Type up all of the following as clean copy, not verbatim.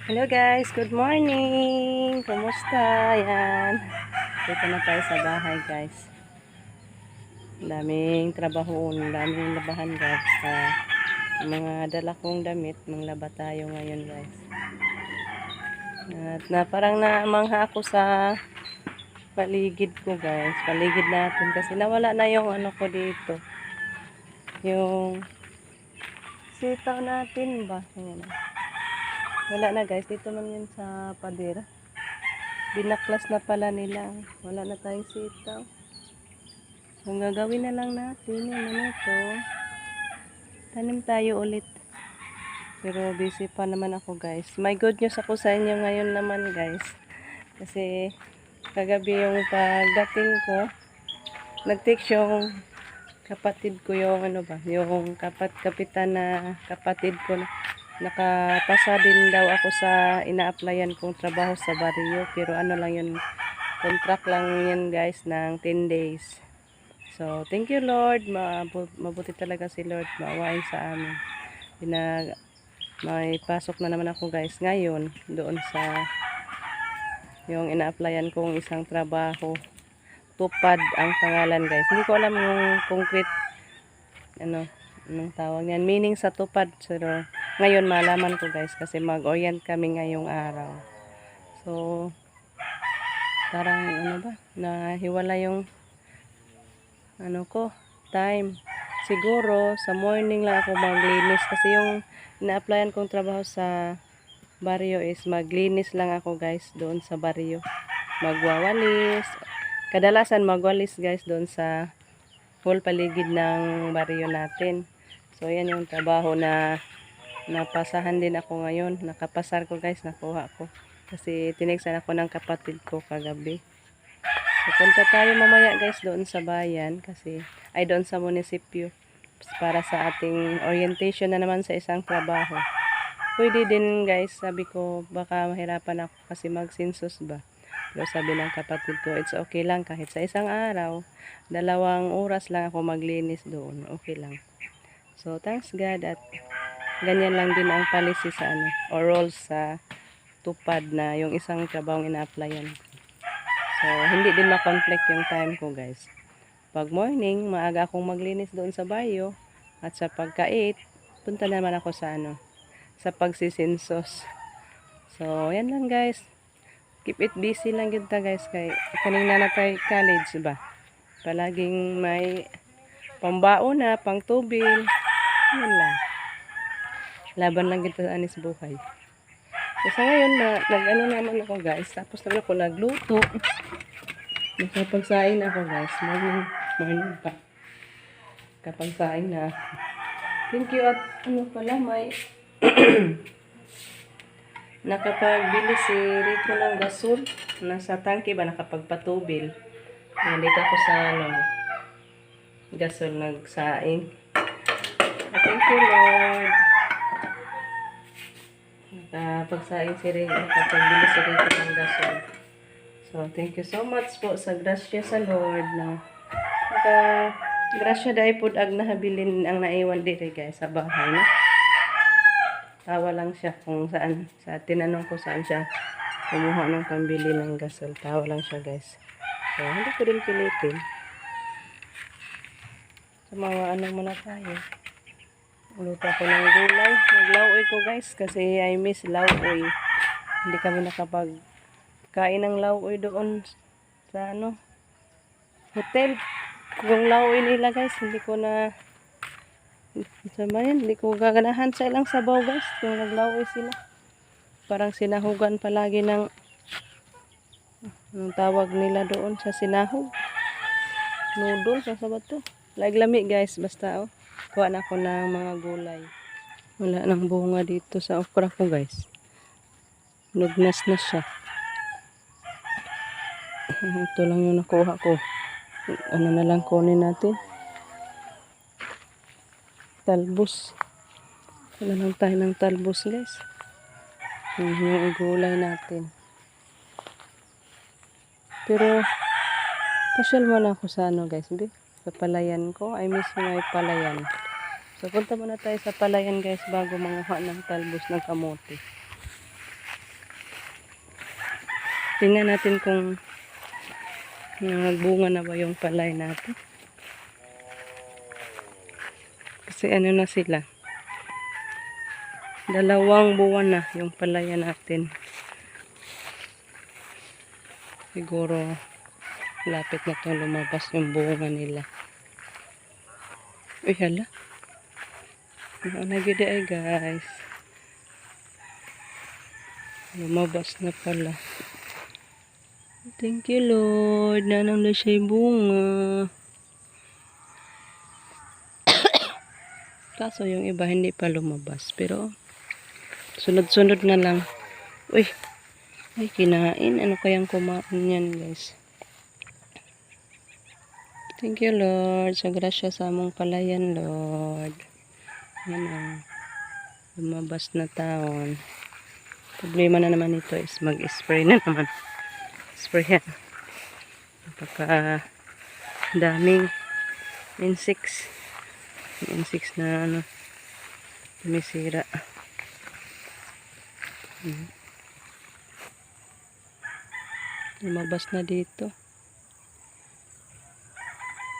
Hello guys, good morning! Kumusta? Yan. Dito na tayo sa bahay guys. Daming trabaho, daming labahan guys. Sa mga dala kong damit, manglaba tayo ngayon guys. At parang namangha ako sa paligid ko guys. Paligid natin kasi nawala na yung ano ko dito. Yung sitaw natin ba? Ayan. Wala na guys, dito man yun sa pader. Binaklas na pala nila. Wala na tayong sitaw. So, ang gagawin na lang natin yung ano to. Tanim tayo ulit. Pero busy pa naman ako guys. May good news ako sa inyo ngayon naman guys. Kasi kagabi yung pagdating ko, nag-text yung kapatid ko yung ano ba, yung kapitan na kapatid ko na nakapasa din daw ako sa ina-applyan kong trabaho sa barrio. Pero ano lang yun, contract lang yun guys ng 10 days. So, thank you Lord. Mabuti talaga si Lord. Maawain sa amin. May pasok na naman ako guys ngayon doon sa yung ina-applyan kong isang trabaho. Tupad ang pangalan guys. Hindi ko alam yung concrete anong tawag niyan. Meaning sa tupad. Pero ngayon malaman ko guys kasi mag-orient kami ngayong araw. So, parang ano ba? Nahiwala yung ano ko, time. Siguro sa morning lang ako maglinis kasi yung ina-applyan kong trabaho sa barrio is maglinis lang ako guys doon sa barrio. Magwawalis. Kadalasan magwalis guys doon sa whole paligid ng barrio natin. So yan yung trabaho na napasahan din ako ngayon. Nakapasar ko guys, nakuha ko. Kasi tinigsan ako ng kapatid ko kagabi. So, punta tayo mamaya guys doon sa bayan kasi ay doon sa munisipyo para sa ating orientation na naman sa isang trabaho. Pwede din guys, sabi ko baka mahirapan ako kasi mag-census ba. Pero sabi ng kapatid ko, it's okay lang kahit sa isang araw, 2 oras lang ako maglinis doon. Okay lang. So thanks God at ganyan lang din ang policy sa or rules sa tupad na yung isang trabaho ina-applyan. So, hindi din ma-conflict yung time ko guys. Pag morning, maaga akong maglinis doon sa baryo. At sa pagka-8, punta naman ako sa sa pagsisinsos. So, yan lang guys. Keep it busy lang kita guys. Kay kanina na tayo college ba? Palaging may pambaon na, pang tubil. Yan lang. Laban lang kita sa anis buhay. So, ngayon, nag-ano naman ako guys. Tapos naman ako nagluto. Nakapagsaing na ako guys. Morning pa. Kapagsaing na. Thank you at pala may nakapagbili si Rico ng gasol. Nasa tangke ba nakapagpatubil. Nandito ako sa gasol nagsaing. Thank you Lord. Nakapagsaing si Rico. Nakapagbili si Rico ng gasol. So, thank you so much po sa grasya sa Lord na grasya dahil po ag nahabilin ang naiwan dito guys sa bahay na. Tawa lang siya kung saan, tinanong ko saan siya kumuha ng pambili ng gasol. Tawa lang siya guys. So, hindi ko rin pilitin. So, mga muna tayo. Uluto ako ng gulay. Naglauoy ko guys kasi I miss lauoy. Hindi kami nakapagkain ng lauoy doon sa hotel. Kung lauoy nila guys, hindi ko na sabayan, hindi ko gaganahan sa ilang sabaw guys kung naglauoy sila. Parang sinahugan palagi ng anong tawag nila doon sa sinahog. Noodle, sa sabat to. Lami guys, basta kuha na ako ng mga gulay. Wala nang bunga dito sa okra ko guys. Nugnas na siya. Ito lang yung nakuha ko. Ano na lang kunin natin. Talbos. Wala lang tayo ng talbos guys. Yung gulay natin. Pero pasyal muna ako sa guys. Sa palayan ko. I miss my palayan. So punta muna tayo sa palayan guys bago manguha ng talbos ng kamote. Tingnan natin kung nagbunga na ba yung palay natin. Kasi ano na sila. 2 buwan na yung palaya natin. Siguro lapit na to lumabas yung bunga nila. Uy, hala. Nagide ay guys. Lumabas na pala. Thank you Lord. Nanang na siya yung bunga. Kaso yung iba hindi pa lumabas. Pero sunod-sunod na lang. Uy. Ay, kinain. Ano kayang kumain yan guys? Thank you Lord. Sa grasya sa among palayan Lord. Yan o. Lumabas na taon. Problema na naman ito is mag-spray na naman. Spray yan. Napaka daming insects. Insects na ano, tumisira. Lumabas na dito.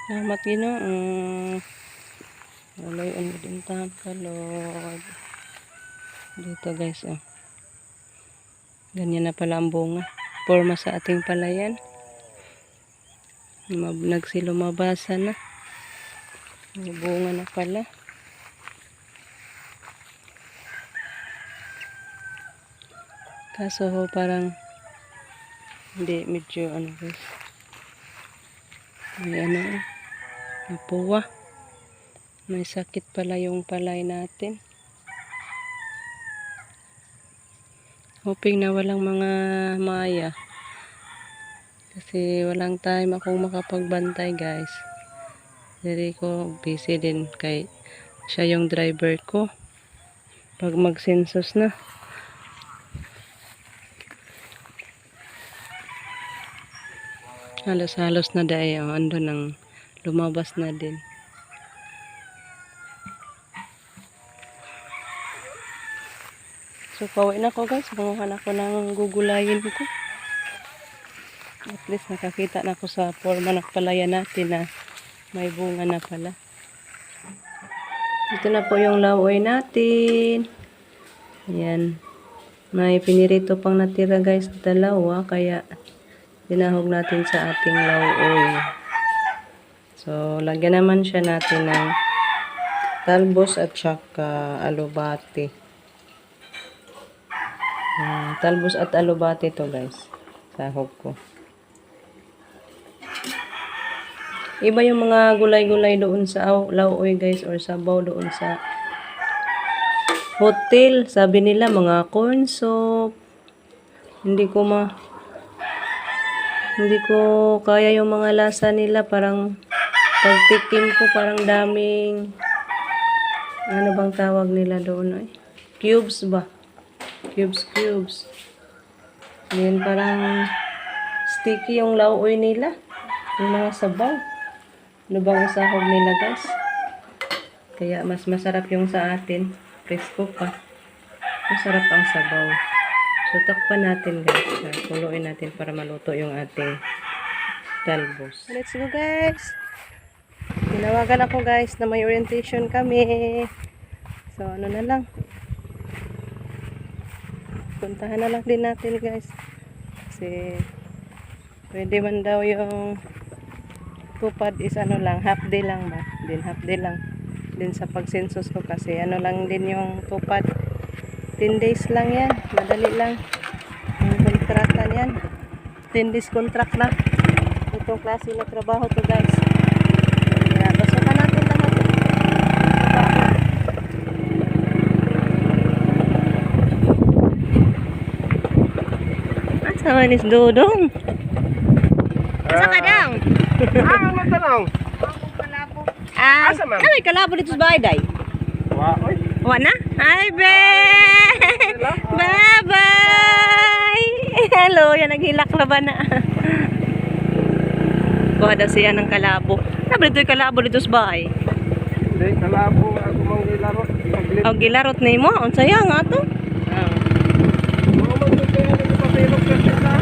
Salamat Ginoo. Walay ang dintahan ka Lord. Dito guys oh. Ganyan na pala ang bunga. Forma sa ating palayan. Nagsilumabasan na. May bunga na pala. Kaso ho parang hindi medyo ano guys. May ano napuwa. May sakit pala yung palay natin. Hoping na walang mga maya. Kasi walang time akong makapagbantay guys. Hindi ko busy din kay siya yung driver ko. Pag mag-census na. Halos-halos na dahil ando nang lumabas na din. So pauwi na ko guys. Manguhan ako ng gugulayin ko. At least nakakita na ako sa forma ng palaya natin na may bunga na pala. Ito na po yung lawoy natin. Ayan. May pinirito pang natira guys. 2. Kaya dinahog natin sa ating lawoy. So lagyan naman siya natin ng talbos at saka alubati. Talbos at alubati to guys. Sahog ko. Iba yung mga gulay-gulay doon sa lawoy guys or sabaw doon sa hotel. Sabi nila mga corn soup. Hindi ko kaya yung mga lasa nila. Parang pagtikim ko parang daming ano bang tawag nila doon ay? Cubes ba? Cubes. Yan parang sticky yung lawoy nila. Yung mga sabaw. Ano bang sahog nila guys? Kaya mas masarap yung sa atin. Presko pa. Masarap ang sabaw. So takpan natin guys. Kuluin natin para maluto yung ating talbos. Let's go guys. Tinawagan ako guys na may orientation kami. So ano na lang. Puntahan na lang din natin guys. Kasi pwede man daw yung tupad is ano lang, half day lang ba? Half day lang. Din sa pag-census ko kasi ano lang din yung tupad. 10 days lang yan. Madali lang. Ang kontrata niyan. 10 days contract lang. Itong klase na trabaho to guys. Kaya basukan natin lahat. Asa man is Dodong? Asa ka daw? Ang magtanong. Asa man? May kalabo dito sa bahay day. Oy. Wa na? Hi, be! Bye-bye! Hello, yan naghilak na ba na? Kuha daw siya ng kalabo. Sabi dito yung kalabo dito sa bahay. Hindi, kalabo ako mang gilarot. O, gilarot na mo? Ang saya nga to. Mga magkakaya na kapapilog ka sila.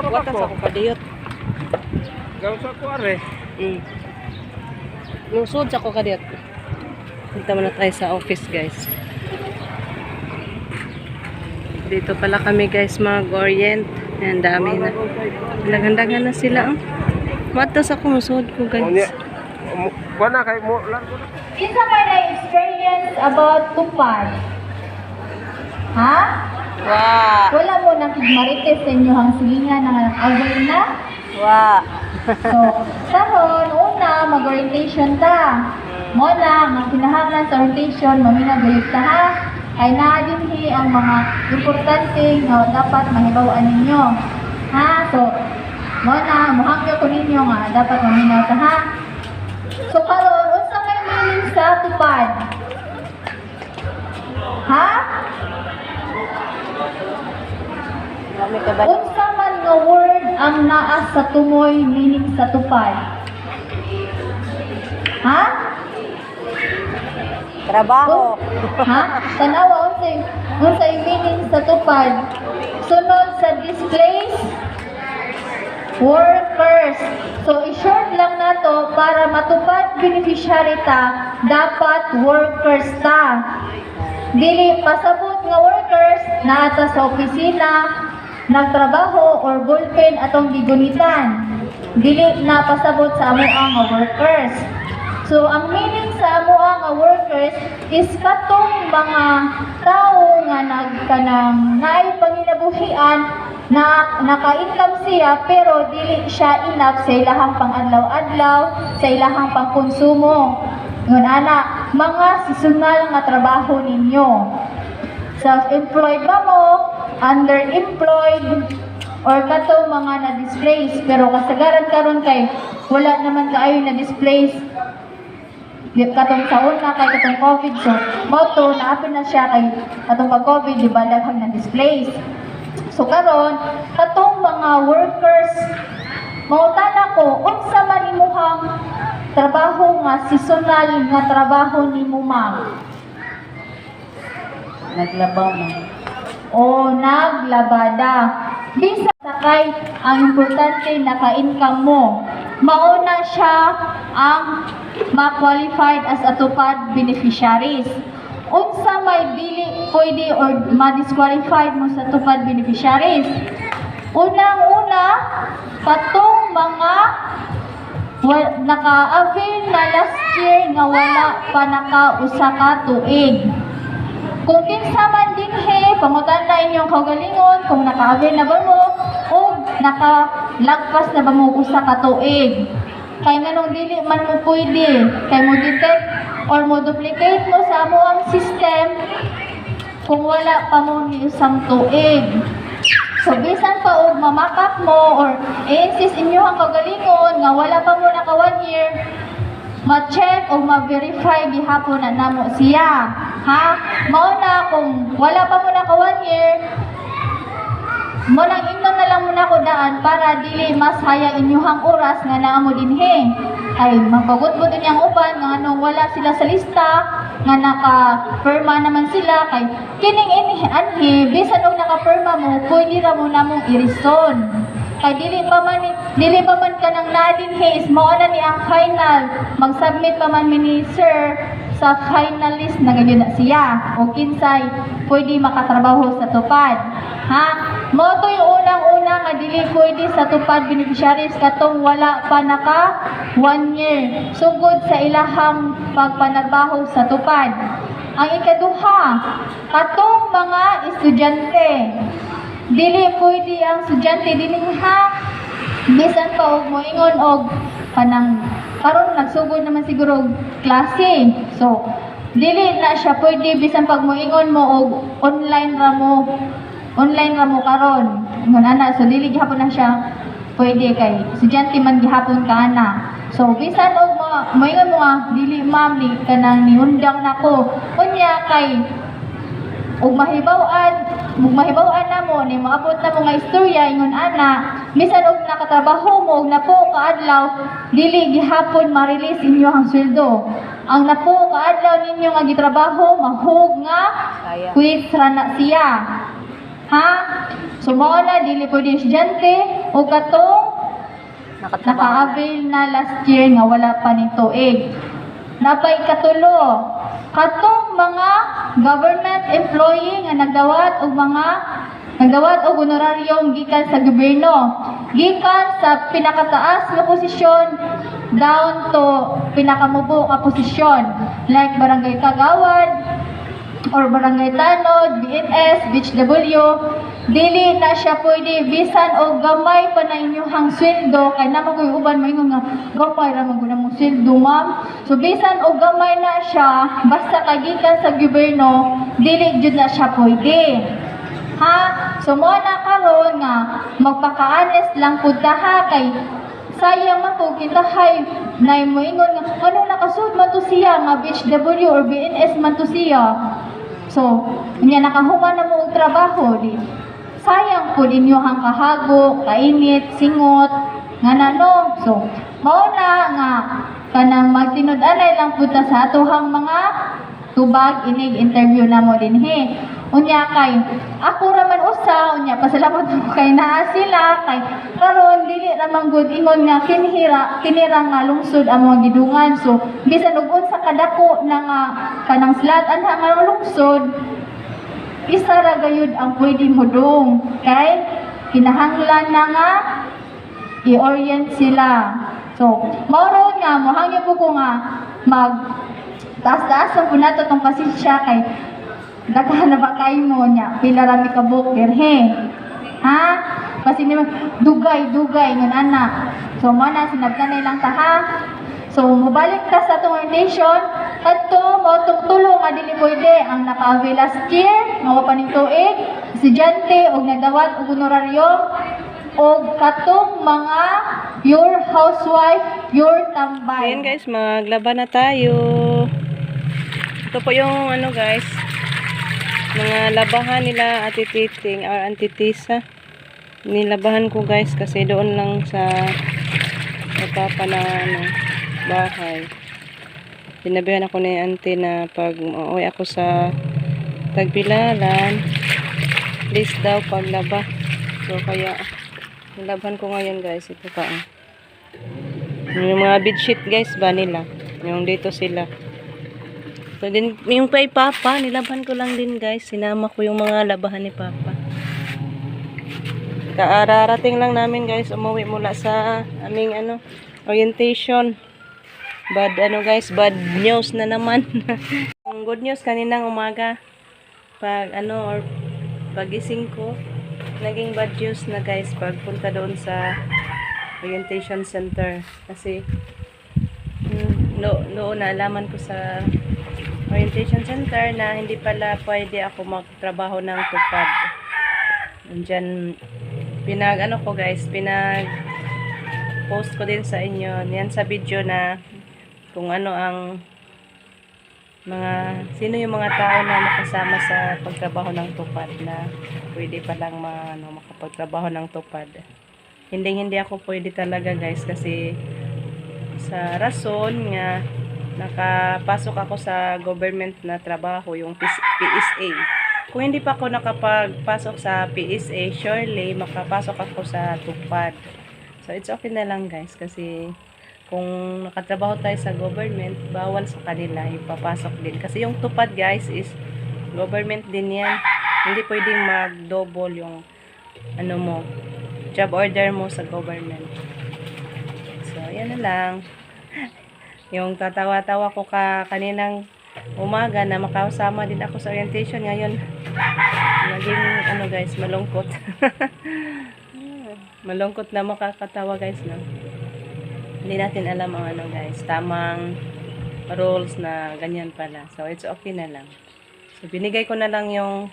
Watas ako kadiyot. Gawin sa kuwari. Lusod sa ko kadiyot. Punta muna tayo sa office, guys. Dito pala kami, guys, mag-orient. Ang dami na. Naghandagan na sila. Watas ako, musod ko, guys. Wala kay mo lang. Kinsa may na-experience about tupad? Ha? Wow! Wala mo nang marites sa inyo ang silingan na away na? Wow! So, karon una, mag-orientation ta. Mo na, ang kinahanglan sa orientation, mamina gayud ta ha. Ay naa dinhi ang mga importante nga dapat mahibawaan ninyo. Ha? So, mo na, muhangyo ko ninyo nga dapat maminaw ta ha. So, karon unsa may meaning sa tupad? Ha? Dami ka ba? Unsa man nga word ang naa sa tumoy meaning sa tupad? Ha? Trabaho. Ha? Tanawa unsay meaning sa tupad? Sunod sa displace workers. So i-short lang nato para matupad beneficiary ta, dapat workers ta. Dili pasabot nga workers na ata sa opisina nagtrabaho or ballpen atong gigunitan. Dili na pasabot sa amoang nga workers. So, ang meaning sa amoang nga workers is katong mga tao nga nagkanang naay panginabuhian na naka-income siya pero dili siya enough sa ilahang pang-adlaw-adlaw, sa ilahang pangkonsumo. Ngun ana, mga seasonal nga trabaho ninyo. Self-employed ba mo, underemployed, or katong mga na-displace pero kasagaran karon kay wala naman kaayo na-displace katong sa una kay katong COVID, so moto naapin na siya kay katong pag-COVID, di ba daghang na-displace. So karon katong mga workers mautana ko unsa man imuhang trabaho nga seasonal nga trabaho nimo ma'am? Naglabaw na. O naglabada. Bisa sakay ang importante naka-income mo. Mauna siya ang ma-qualified as a tupad beneficiaries. Unsa may dili pwede or ma-disqualified mo sa tupad beneficiaries? Unang-una, katong mga naka-avail na last year nga wala pa naka-usa ka tuig. Kung kinsa man dinhi, pangutan na inyong kaugalingon kung naka-avail na ba mo o nakalagpas na ba mo usa ka tuig. Kay nganong dili man mo pwede, kay mo detect or mo duplicate mo sa amo ang system kung wala pa mo ni isang tuig. So bisan pa og mamakap mo or i-insist inyo ang kaugalingon nga wala pa mo naka 1 year, ma-check o ma-verify gihapon na namo siya. Ha? Mao na kung wala pa mo naka 1 year, mo nang ingnon na lang muna ko daan para dili mas hayang inyuhang oras nga naa mo dinhi. Ay magbagot-bot niyang uban nga anong wala sila sa lista nga naka-perma naman sila kay kining anhi bisan og naka-perma mo pwede ra mo namong i-reson. Kay dili pa man ka nang nadinhi is mao na ni ang final. Mag-submit pa man ni sir sa finalist na ganyan na siya o kinsay pwede makatrabaho sa tupad. Ha? Mo to yung unang-una nga dili pwede sa tupad beneficiaries katong wala pa naka 1 year sugod sa ilahang pagpanagbaho sa tupad. Ang ikaduha, katong mga estudyante. Dili pwede ang estudyante dinhi ha. Bisan pa og moingon og kanang karon nagsugod naman siguro og klase. So, dili na siya pwede bisan pag moingon mo og online ra mo karon. Ngon ana, so dili gihapon na siya pwede kay estudyante man gihapon ka na. So, bisan og moingon mo nga dili ma'am ni kanang niundang nako. Unya kay ug mahibaw-an na mo ni maabot na mo nga istorya ingon ana bisan og nakatrabaho mo og napo kaadlaw dili gihapon ma-release inyo ang sweldo. Ang napo kaadlaw ninyo nga gitrabaho mahug nga quits ra na siya. Ha? Sumao na dili po di estudyante o katong naka-avail na last year nga wala pa ni tuig. Napay katulo, katong mga government employee nga nagdawat og honoraryong gikan sa gobyerno, gikan sa pinakataas nga posisyon down to pinakamubo nga posisyon like barangay kagawad or barangay tanod, BNS, BHW, dili na siya pwede bisan og gamay pa na inyong sweldo kay naman koy uban maingon nga gamay ra man gud mo sweldo ma'am. So bisan og gamay na siya basta kagikan sa gobyerno, dili jud na siya pwede. Ha? So mo na karon nga magpaka-honest lang pud ta ha kay sayang man po kita hay nay mo ingon nga ano nakasud man to siya nga BHW or BNS man to siya. So, niya nakahuman na mo og trabaho di. Sayang po ninyo hang kahago, kainit, singot, nga nano. So, mao na nga kanang magtinud-anay lang pud ta sa atohang mga tubag inig interview na mo dinhi. Unya kay ako ra man usa unya pasalamat ko kay naa sila kay karon dili ra man gud ingon nga kinira nga lungsod among gidungan. So bisan ug unsa kadako na nga kanang slatan nga lungsod isa ra gayud ang pwede mo dong kay kinahanglan na nga i-orient sila. So mao nga mohangyo po ko nga mag taas-taas ang punato tong pasensya kay daghan na ba kayo mo niya pila ra mi ka book he ha kasi naman dugay ngon ana. So mo na sinabtanay lang ta ha. So mobalik ta sa atong orientation adto mo tulo nga dili pwede ang naka-avail last year nga wa pa ning tuig, estudyante og nagdawat og honoraryo og katong mga your housewife, your tambay. Ayan guys, maglaban na tayo. Ito po yung ano guys, mga labahan nila Ate Titing or Auntie Tisa. Nilabahan ko guys kasi doon lang sa papa na bahay. Sinabihan ako ni Auntie na pag uuwi ako sa Tagbilaran, please daw paglaba. So kaya nilaban ko ngayon guys. Ito pa. Yung mga bedsheet guys ba nila. Yung dito sila. So din yung kay Papa, nilaban ko lang din guys. Sinama ko yung mga labahan ni Papa. Kaararating lang namin guys, umuwi mula sa aming orientation. Bad guys, bad news na naman. Yung good news kaninang umaga pag or pagising ko, naging bad news na guys pagpunta doon sa orientation center kasi noon naalaman ko sa orientation center na hindi pala pwede ako magtrabaho ng tupad. Diyan ko guys, post ko din sa inyo yan sa video na kung ano ang sino yung mga tao na nakasama sa pagtrabaho ng tupad na pwede palang makapagtrabaho ng tupad. Hindi ako pwede talaga guys kasi sa rason nga nakapasok ako sa government na trabaho, yung PSA. Kung hindi pa ako nakapagpasok sa PSA, surely makapasok ako sa tupad. So it's okay na lang guys kasi kung nakatrabaho tayo sa government, bawal sa kanila ipapasok din. Kasi yung tupad guys is government din yan. Hindi pwedeng mag-double yung job order mo sa government. So yan na lang. Yung tatawa-tawa ko kaninang umaga na makasama din ako sa orientation ngayon. Naging guys, malungkot. Malungkot na makakatawa guys no. Hindi natin alam ang guys, tamang rules na ganyan pala. So it's okay na lang. So binigay ko na lang yung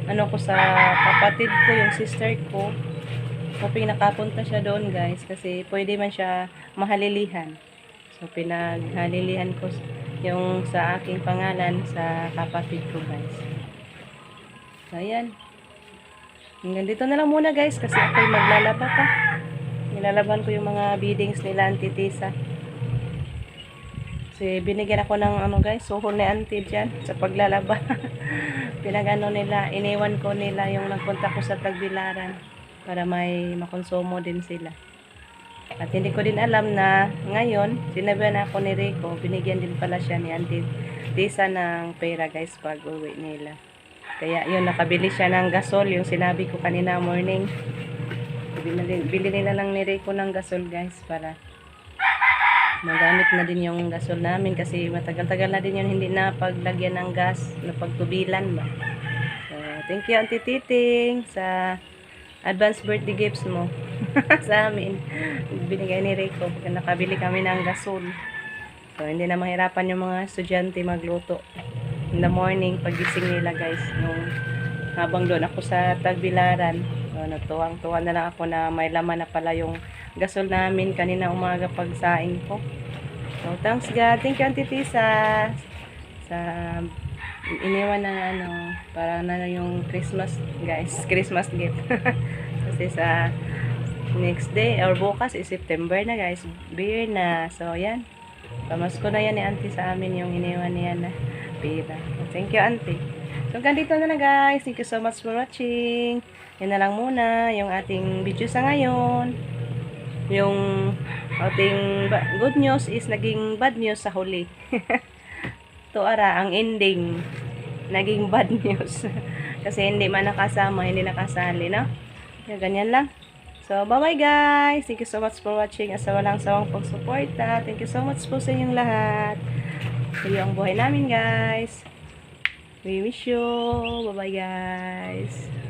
ko sa kapatid ko, yung sister ko. Hoping nakapunta siya doon guys kasi pwede man siya mahalilihan. So, pinaghalilihan ko yung sa aking pangalan sa kapatid ko, guys. So, ayan. Hanggang dito na lang muna, guys, kasi ako'y maglalaba pa. Nilalaban ko yung mga biddings nila Auntie Tisa. Kasi binigyan ako ng ano guys, suhol ni auntie dyan sa paglalaba. Pinagano nila, iniwan ko nila yung nagpunta ko sa Tagbilaran para may makonsumo din sila. At hindi ko din alam na ngayon, sinabihan ako ni Rico, binigyan din pala siya ni auntie Tisa ng pera guys pag uwi nila. Kaya yun, nakabili siya ng gasol, yung sinabi ko kanina morning. Bili nila lang ni Rico ng gasol guys para magamit na din yung gasol namin kasi matagal-tagal na din yun hindi na paglagyan ng gas na pagtubilan ba. So, thank you Auntie Titing sa advance birthday gifts mo sa amin. Binigay ni Rico pag nakabili kami ng gasol. So, hindi na mahirapan yung mga estudyante magluto in the morning pagising nila guys. Nung habang doon ako sa Tagbilaran, so, natuwang-tuwa na lang ako na may laman na pala yung gasol namin kanina umaga pagsaing ko. So, thanks God. Thank you Auntie Tisa sa iniwan ng ano, para na yung Christmas guys, Christmas gift. Kasi sa next day or bukas is September na guys, beer na. So, yan. Pamasko na yan ni Auntie sa amin yung iniwan niya na pera. Thank you Auntie. So, ganito na na guys. Thank you so much for watching. Yan na lang muna yung ating video sa ngayon. Yung ating good news is naging bad news sa huli. Tuara, ang ending naging bad news. Kasi hindi man nakasama, hindi nakasali, no? Yung ganyan lang. So, bye-bye guys. Thank you so much for watching. Asa walang sawang pagsuporta. Thank you so much po sa inyong lahat. Kayo ang buhay namin guys. We wish you. Bye-bye guys.